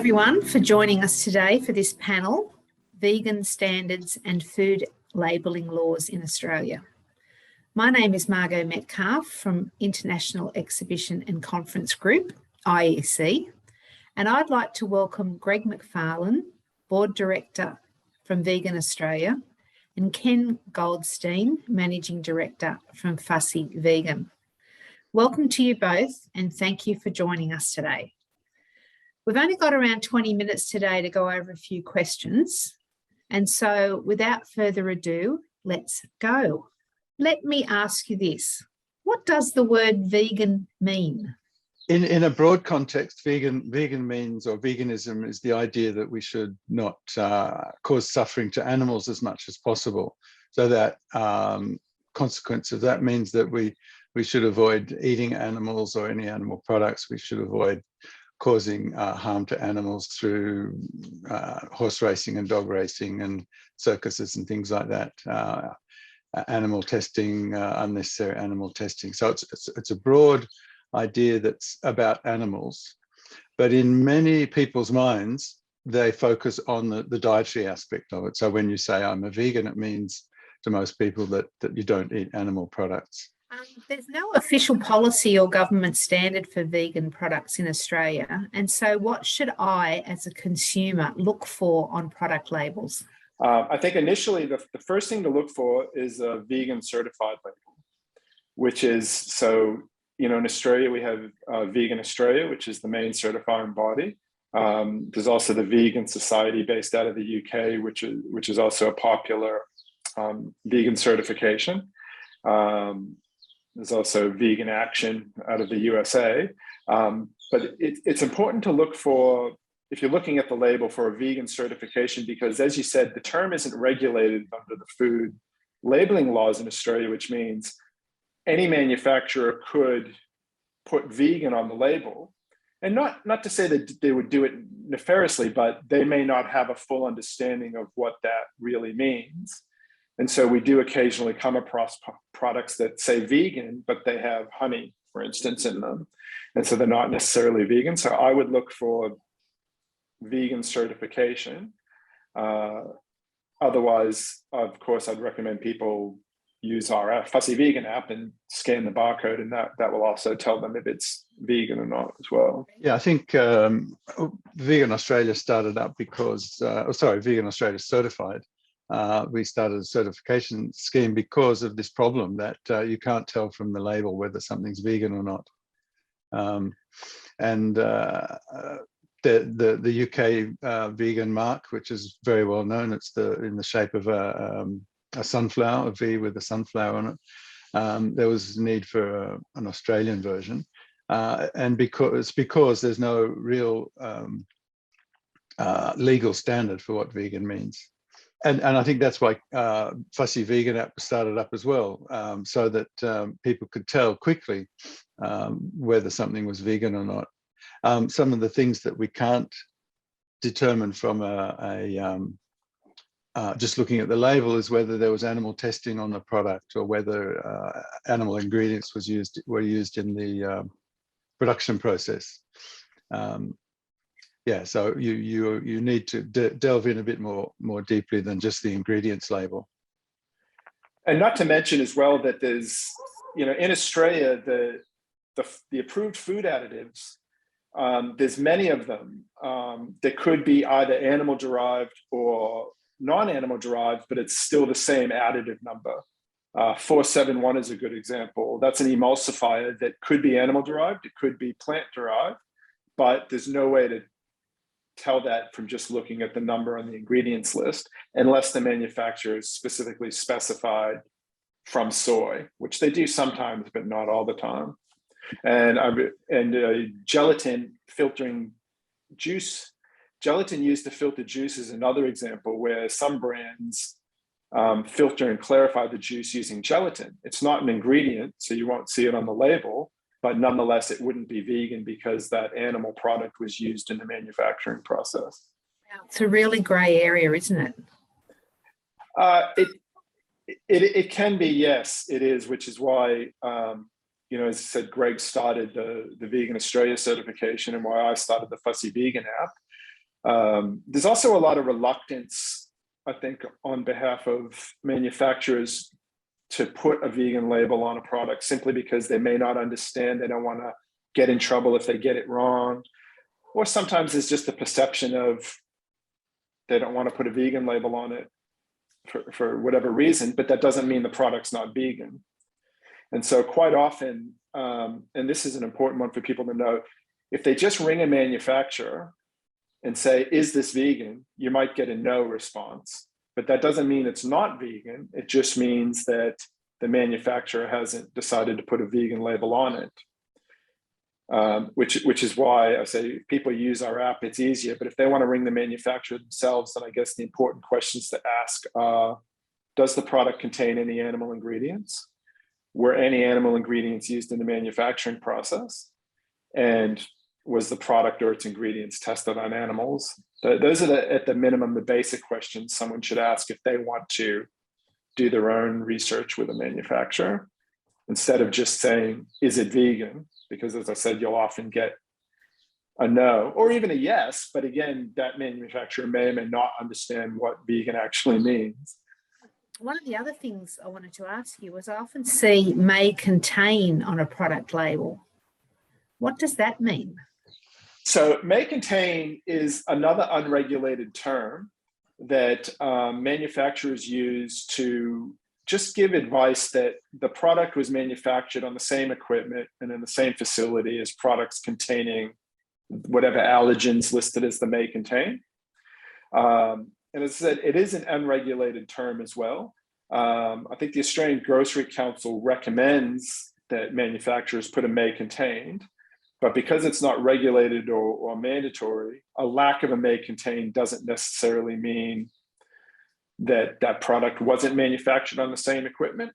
everyone for joining us today for this panel, Vegan Standards and Food Labelling Laws in Australia. My name is Margot Metcalf from International Exhibition and Conference Group, IEC, and I'd like to welcome Greg McFarlane, Board Director from Vegan Australia, and Ken Goldstein, Managing Director from Fussy Vegan. Welcome to you both and thank you for joining us today. We've only got around 20 minutes today to go over a few questions. And so without further ado, let's go. Let me ask you this. What does the word vegan mean? In a broad context, vegan means, or veganism is the idea that we should not cause suffering to animals as much as possible. So that consequence of that means that we should avoid eating animals or any animal products. We should avoid causing harm to animals through horse racing and dog racing and circuses and things like that. Animal testing, unnecessary animal testing. So it's a broad idea that's about animals, but in many people's minds, they focus on the dietary aspect of it. So when you say I'm a vegan, it means to most people that you don't eat animal products. There's no official policy or government standard for vegan products in Australia. And so what should I, as a consumer, look for on product labels? I think initially the first thing to look for is a vegan certified label, which is, so, in Australia, we have Vegan Australia, which is the main certifying body. There's also the Vegan Society based out of the UK, which is also a popular vegan certification. There's also Vegan Action out of the USA. But it's important to look for, if you're looking at the label, for a vegan certification, because as you said, the term isn't regulated under the food labeling laws in Australia, which means any manufacturer could put vegan on the label. And not to say that they would do it nefariously, but they may not have a full understanding of what that really means. And so we do occasionally come across products that say vegan, but they have honey, for instance, in them. And so they're not necessarily vegan. So I would look for vegan certification. Otherwise, of course, I'd recommend people use our Fussy Vegan app and scan the barcode, and that will also tell them if it's vegan or not as well. Yeah, I think Vegan Australia started up because, Vegan Australia Certified. We started a certification scheme because of this problem that you can't tell from the label whether something's vegan or not. The UK vegan mark, which is very well known, it's in the shape of a sunflower, a V with a sunflower on it. There was a need for an Australian version, and because there's no real legal standard for what vegan means. And I think that's why Fussy Vegan app started up as well, so that people could tell quickly whether something was vegan or not. Some of the things that we can't determine from just looking at the label is whether there was animal testing on the product or whether animal ingredients were used in the production process. Yeah, so you need to delve in a bit more deeply than just the ingredients label. And not to mention as well that there's, in Australia, the approved food additives, there's many of them that could be either animal derived or non-animal derived, but it's still the same additive number. 471 is a good example. That's an emulsifier that could be animal derived, it could be plant derived, but there's no way to tell that from just looking at the number on the ingredients list, unless the manufacturer is specifically specified from soy, which they do sometimes, but not all the time. And gelatin filtering juice, gelatin used to filter juice is another example where some brands filter and clarify the juice using gelatin. It's not an ingredient, so you won't see it on the label, but nonetheless, it wouldn't be vegan because that animal product was used in the manufacturing process. It's a really grey area, isn't it? It can be, yes, it is, which is why, as I said, Greg started the Vegan Australia certification and why I started the Fussy Vegan app. There's also a lot of reluctance, I think, on behalf of manufacturers to put a vegan label on a product simply because they may not understand. They don't want to get in trouble if they get it wrong. Or sometimes it's just the perception of they don't want to put a vegan label on it for whatever reason, but that doesn't mean the product's not vegan. And so quite often, and this is an important one for people to know, if they just ring a manufacturer and say, is this vegan? You might get a no response, but that doesn't mean it's not vegan. It just means that the manufacturer hasn't decided to put a vegan label on it. Which is why I say if people use our app, it's easier. But if they want to ring the manufacturer themselves, then I guess the important questions to ask are, does the product contain any animal ingredients? Were any animal ingredients used in the manufacturing process? And was the product or its ingredients tested on animals? Those are at the minimum, the basic questions someone should ask if they want to do their own research with a manufacturer, instead of just saying, is it vegan? Because as I said, you'll often get a no or even a yes, but again, that manufacturer may or may not understand what vegan actually means. One of the other things I wanted to ask you was I often see may contain on a product label. What does that mean? So may contain is another unregulated term that manufacturers use to just give advice that the product was manufactured on the same equipment and in the same facility as products containing whatever allergens listed as the may contain. And as I said, it is an unregulated term as well. I think the Australian Grocery Council recommends that manufacturers put a may contained, but because it's not regulated or mandatory, a lack of a may contain doesn't necessarily mean that that product wasn't manufactured on the same equipment.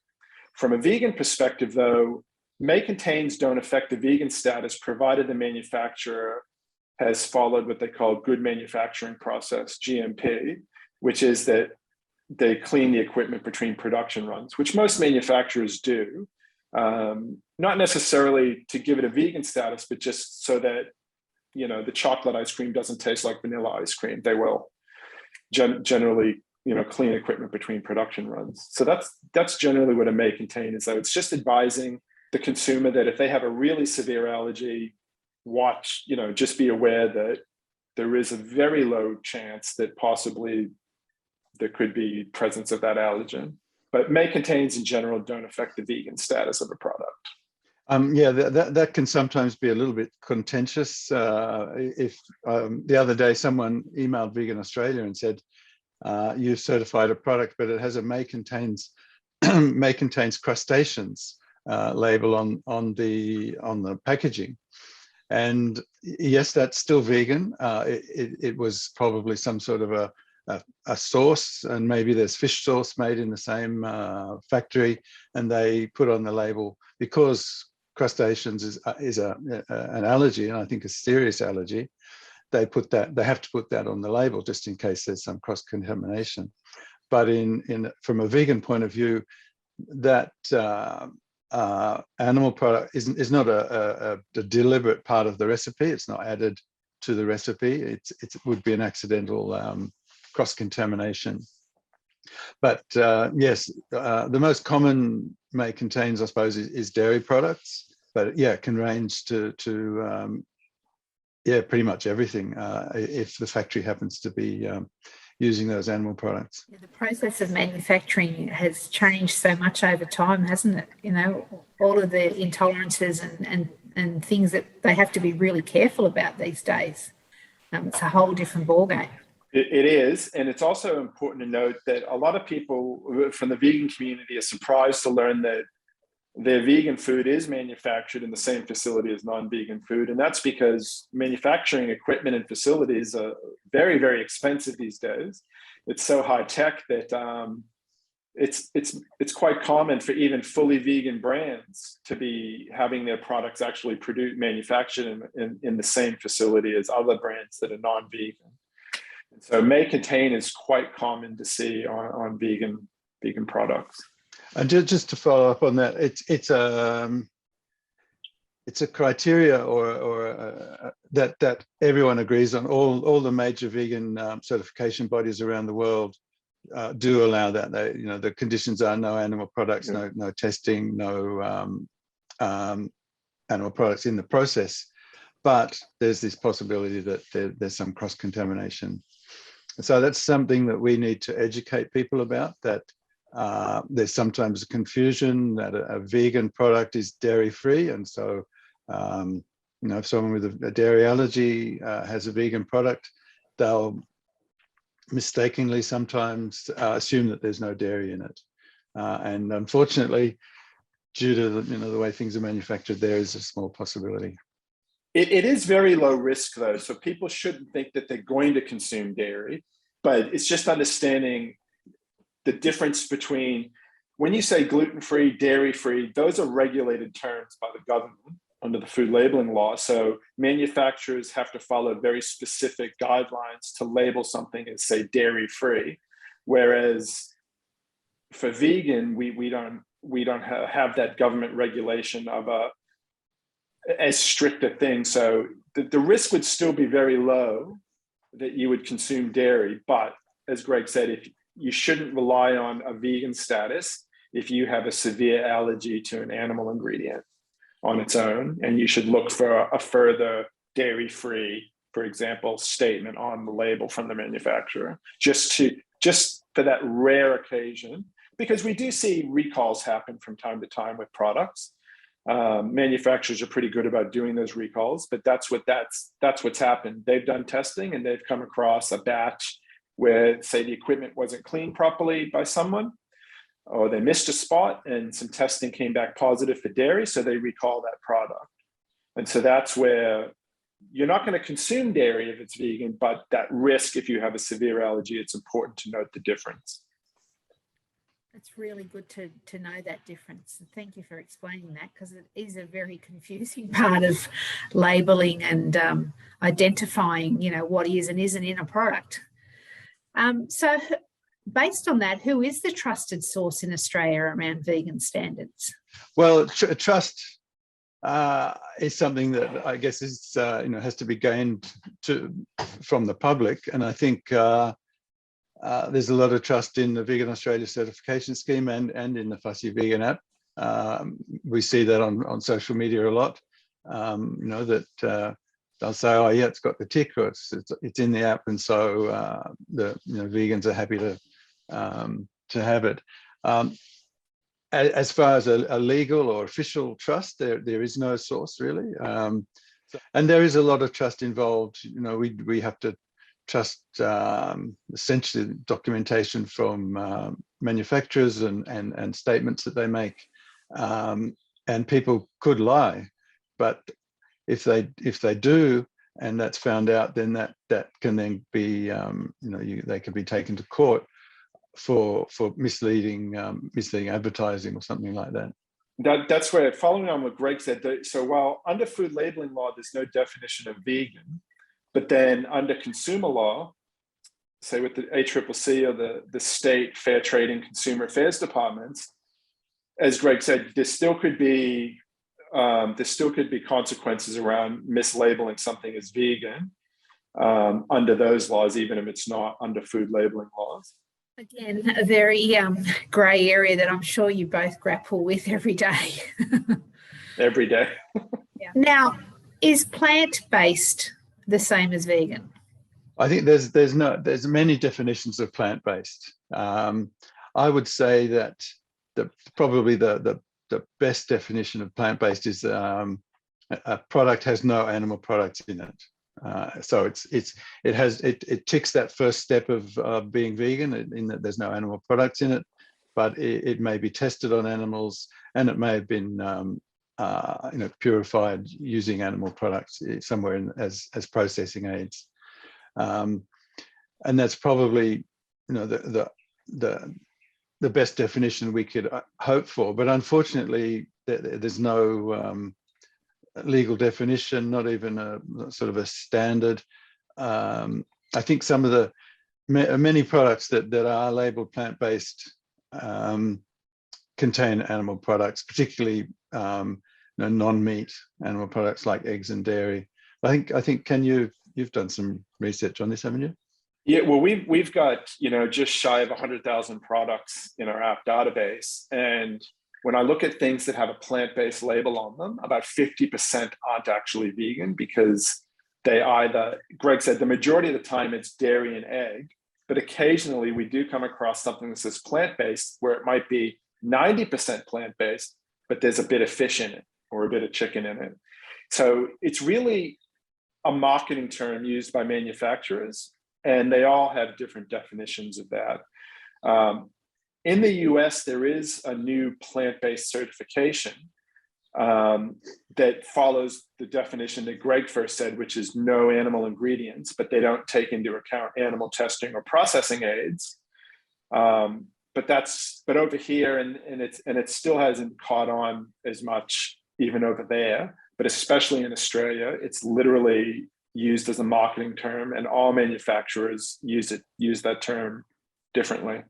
From a vegan perspective, though, may contains don't affect the vegan status provided the manufacturer has followed what they call good manufacturing process, GMP, which is that they clean the equipment between production runs, which most manufacturers do, not necessarily to give it a vegan status, but just so that, you know, the chocolate ice cream doesn't taste like vanilla ice cream. They will generally, you know, clean equipment between production runs. So that's generally what a may contain is, though. It's just advising the consumer that if they have a really severe allergy, just be aware that there is a very low chance that possibly there could be presence of that allergen. But may contains in general don't affect the vegan status of a product. Yeah, that can sometimes be a little bit contentious. If the other day someone emailed Vegan Australia and said, you've certified a product, but it has a may contains crustaceans label on the packaging. And yes, that's still vegan. It was probably some sort of a sauce, and maybe there's fish sauce made in the same factory, and they put on the label because crustaceans is an allergy, and I think a serious allergy. They have to put that on the label just in case there's some cross contamination. But from a vegan point of view, that animal product is not a deliberate part of the recipe. It's not added to the recipe. It would be an accidental cross contamination. But yes, the most common may contains, I suppose, is dairy products. But yeah, it can range to pretty much everything if the factory happens to be using those animal products. Yeah, the process of manufacturing has changed so much over time, hasn't it? You know, all of the intolerances and things that they have to be really careful about these days. It's a whole different ballgame. It is, and it's also important to note that a lot of people from the vegan community are surprised to learn that their vegan food is manufactured in the same facility as non-vegan food. And that's because manufacturing equipment and facilities are very, very expensive these days. It's so high tech that it's quite common for even fully vegan brands to be having their products actually manufactured in the same facility as other brands that are non-vegan. And so may contain is quite common to see on vegan products. And just to follow up on that, it's a criteria or that everyone agrees on. All the major vegan certification bodies around the world do allow that. They, the conditions are no animal products, no testing, no animal products in the process. But there's this possibility that there's some cross-contamination. So that's something that we need to educate people about, that there's sometimes a confusion that a vegan product is dairy-free. And so, if someone with a dairy allergy has a vegan product, they'll mistakenly sometimes assume that there's no dairy in it. And unfortunately, due to the way things are manufactured, there is a small possibility. It is very low risk, though, so people shouldn't think that they're going to consume dairy, but it's just understanding the difference between when you say gluten-free, dairy-free, those are regulated terms by the government under the food labeling law. So manufacturers have to follow very specific guidelines to label something as, say, dairy-free, whereas for vegan, we don't have that government regulation of as strict a thing. So the risk would still be very low that you would consume dairy. But as Greg said, if you shouldn't rely on a vegan status if you have a severe allergy to an animal ingredient on its own, and you should look for a further dairy-free, for example, statement on the label from the manufacturer, just for that rare occasion, because we do see recalls happen from time to time with products. Manufacturers are pretty good about doing those recalls, but that's what's happened. They've done testing and they've come across a batch where, say, the equipment wasn't cleaned properly by someone, or they missed a spot and some testing came back positive for dairy, so they recall that product. And so that's where you're not going to consume dairy if it's vegan, but that risk, if you have a severe allergy, it's important to note the difference. It's really good to know that difference. And thank you for explaining that, because it is a very confusing part of labeling and identifying, what is and isn't in a product. So based on that, who is the trusted source in Australia around vegan standards? Well, trust is something that I guess is, has to be gained from the public. And I think there's a lot of trust in the Vegan Australia certification scheme and in the Fussy Vegan app. We see that on social media a lot, that they'll say, oh yeah, it's got the tick, or it's in the app. And so the vegans are happy to have it. As far as a legal or official trust, there is no source really. And there is a lot of trust involved. We have to trust essentially documentation from manufacturers and statements that they make, and people could lie, but if they do and that's found out, then that can then be they can be taken to court for misleading advertising or something like that. That's where, following on what Greg said, so while under food labeling law there's no definition of vegan, but then under consumer law, say with the ACCC or the state fair trade and consumer affairs departments, as Greg said, there still could be consequences around mislabeling something as vegan under those laws, even if it's not under food labeling laws. Again, a very grey area that I'm sure you both grapple with every day. Every day. Yeah. Now, is plant-based the same as vegan? I think there's many definitions of plant-based. I would say that probably the best definition of plant-based is a product has no animal products in it. So it ticks that first step of being vegan in that there's no animal products in it, but it may be tested on animals and it may have been purified using animal products somewhere as processing aids, and that's probably the best definition we could hope for. But unfortunately, there's no legal definition, not even a sort of a standard. I think some of the many products that are labeled plant-based contain animal products, particularly non-meat animal products like eggs and dairy. I think Ken, you've done some research on this, haven't you? Yeah, well, we've got, just shy of 100,000 products in our app database. And when I look at things that have a plant-based label on them, about 50% aren't actually vegan, because they either, Greg said, the majority of the time it's dairy and egg, but occasionally we do come across something that says plant-based, where it might be 90% plant-based, but there's a bit of fish in it or a bit of chicken in it. So it's really a marketing term used by manufacturers, and they all have different definitions of that. In the US, there is a new plant-based certification that follows the definition that Greg first said, which is no animal ingredients, but they don't take into account animal testing or processing aids. But over here, and it still hasn't caught on as much even over there, but especially in Australia, it's literally used as a marketing term, and all manufacturers use that term differently.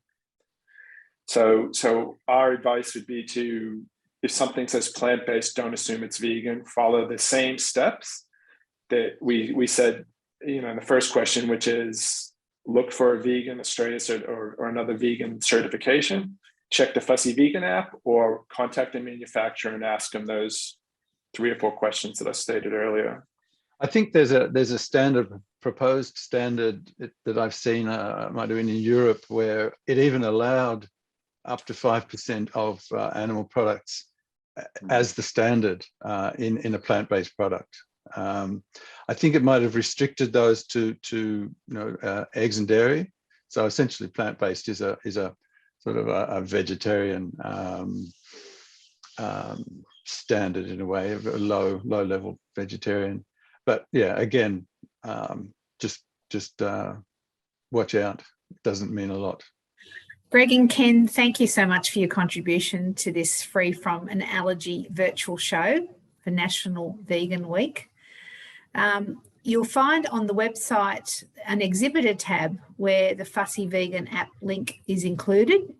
So our advice would be to, if something says plant-based, don't assume it's vegan. Follow the same steps that we said, in the first question, which is look for a vegan Australia or another vegan certification. Check the Fussy Vegan app, or contact the manufacturer and ask them those 3 or 4 questions that I stated earlier. I think there's a proposed standard that I've seen, might have been in Europe, where it even allowed up to 5% of animal products as the standard in a plant-based product. I think it might have restricted those to eggs and dairy. So essentially, plant-based is a sort of a vegetarian standard, in a way, of a low level vegetarian. But yeah, again, just watch out. It doesn't mean a lot. Greg and Ken, thank you so much for your contribution to this Free From an Allergy virtual show for National Vegan Week. You'll find on the website an exhibitor tab where the Fussy Vegan app link is included.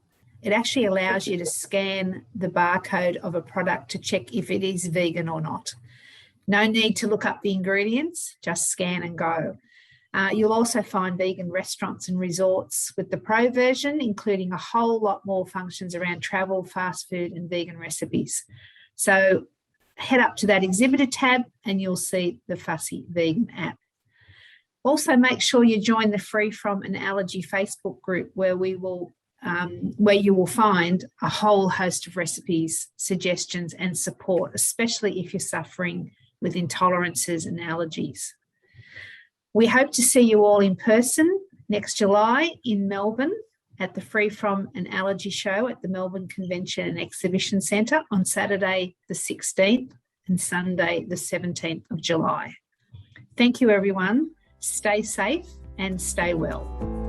It actually allows you to scan the barcode of a product to check if it is vegan or not. No need to look up the ingredients, just scan and go. You'll also find vegan restaurants and resorts with the pro version, including a whole lot more functions around travel, fast food, and vegan recipes. So head up to that exhibitor tab and you'll see the Fussy Vegan app. Also, make sure you join the Free From an Allergy Facebook group, where you will find a whole host of recipes, suggestions, and support, especially if you're suffering with intolerances and allergies. We hope to see you all in person next July in Melbourne at the Free From an Allergy show at the Melbourne Convention and Exhibition Centre on Saturday the 16th and Sunday the 17th of July. Thank you, everyone. Stay safe and stay well.